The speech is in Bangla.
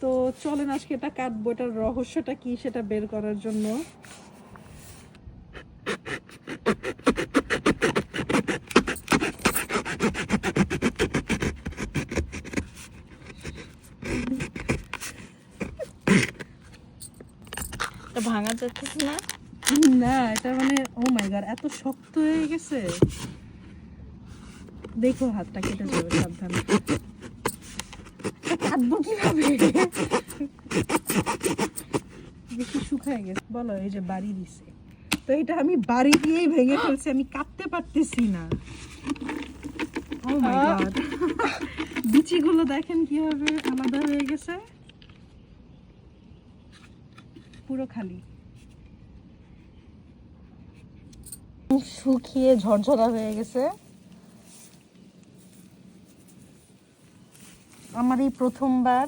তো চলেন আজকে এটা কাটবো, এটার রহস্যটা কি সেটা বের করার জন্য। ভাঙা যাচ্ছে না। না এটা মানে ও মাই গড এত শক্ত হয়ে গেছে, দেখো হাতটা কেটে যাবে, সাবধানে। কাটবো কিভাবে, বেশি শুকায় গেছে। বলো, এই যে বাড়ি দিছে, তো এটা আমি বাড়ি দিয়েই ভেঙে ফেলছি, আমি কাটতে পারতেছি না। ও মাই গড, বিচিগুলো দেখেন কিভাবে আলাদা হয়ে গেছে, পুরো খালি শুকিয়ে ঝরঝরা হয়ে গেছে। আমার এই প্রথমবার